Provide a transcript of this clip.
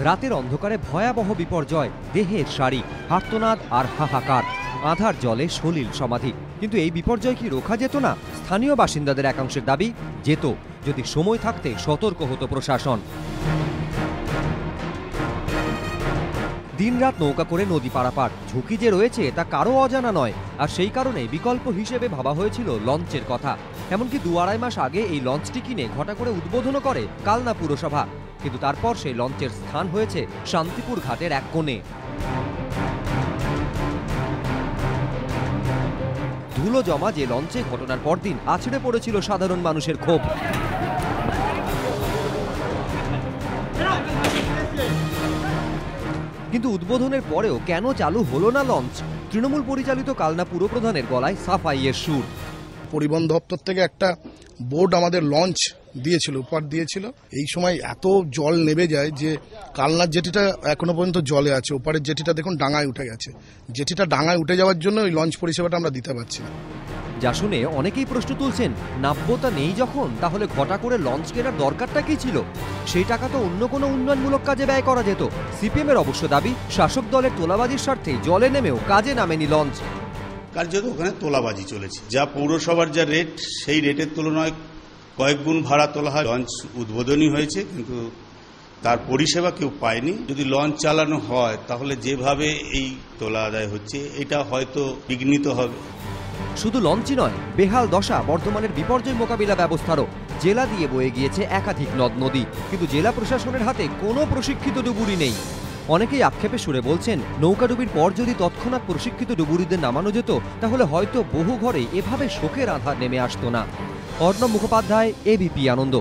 রাতের অন্ধকারে ভয়াবহ বিপর্যয়, দেহের সারি, আর্তনাদ আর হাহাকার, আধার জলে সলিল সমাধি। কিন্তু এই বিপর্যয় কি রোখা যেত না? স্থানীয় বাসিন্দাদের একাংশের দাবি যেত, যদি সময় থাকতে সতর্ক হতো প্রশাসন। দিনরাত নৌকা করে নদী পারাপার, ঝুঁকি যে রয়েছে তা কারো অজানা নয়। আর সেই কারণে বিকল্প হিসেবে ভাবা হয়েছিল লঞ্চের কথা। এমনকি 2-2.5 মাস আগে এই লঞ্চটি কিনে ঘটা করে উদ্বোধনও করে কালনা পুরসভা। কিন্তু তারপর সেই লঞ্চের স্থান হয়েছে শান্তিপুর ঘাটের এক কোণে। ধুলো জমা যে লঞ্চে ঘটনার পরদিন আছড়ে পড়েছিল সাধারণ মানুষের ক্ষোভ। কিন্তু উদ্বোধনের পরেও কেন চালু হলো না লঞ্চ? তৃণমূল পরিচালিত কালনা পুরপ্রধানের গলায় সাফাইয়ের সুর। পরিবহন দপ্তর থেকে একটা বোর্ড আমাদের লঞ্চ দিয়েছিল, উপহার দিয়েছিল। এই সময় এত জল নেমে যায় যে কালনার জেটিটা এখনো পর্যন্ত জলে আছে, ওপারের জেটিটা দেখুন ডাঙায় উঠে গেছে। জেটিটা ডাঙায় উঠে যাওয়ার জন্য ওই লঞ্চ পরিষেবাটা আমরা দিতে পারছি না। যা শুনে অনেকেই প্রশ্ন তুলছেন, নাব্যতা নেই যখন তাহলে ঘটা করে লঞ্চ কেনার দরকারটা কি ছিল? সেই টাকা তো অন্য কোনো উন্নয়নমূলক কাজে ব্যয় করা যেত। সিপিএম এর অবশ্য দাবি, শাসক দলের তোলাবাজির স্বার্থে জলে নেমেও কাজে নামেনি লঞ্চ। কার্যত ওখানে তোলাবাজি চলেছে। যা পৌরসভার যা রেট, সেই রেটের তুলনায় কয়েক গুণ ভাড়া তোলা হয়। লঞ্চ উদ্বোধনী হয়েছে কিন্তু তার পরিষেবা কেউ পায়নি। যদি লঞ্চ চালানো হয় তাহলে যেভাবে এই তোলা আদায় হচ্ছে এটা হয়তো বিঘ্নিত হবে। শুধু লঞ্চই নয়, বেহাল দশা বর্ধমানের বিপর্যয় মোকাবিলা ব্যবস্থারও। জেলা দিয়ে বয়ে গিয়েছে একাধিক নদ নদী, কিন্তু জেলা প্রশাসনের হাতে কোনো প্রশিক্ষিত ডুবুরি নেই। অনেকেই আক্ষেপে সুরে বলছেন, নৌকাডুবির পর যদি তৎক্ষণাৎ প্রশিক্ষিত ডুবুরিদের নামানো যেত তাহলে হয়তো বহু ঘরে এভাবে শোকের আঁধার নেমে আসতো না। অর্ণব মুখোপাধ্যায়, এবিপি আনন্দ।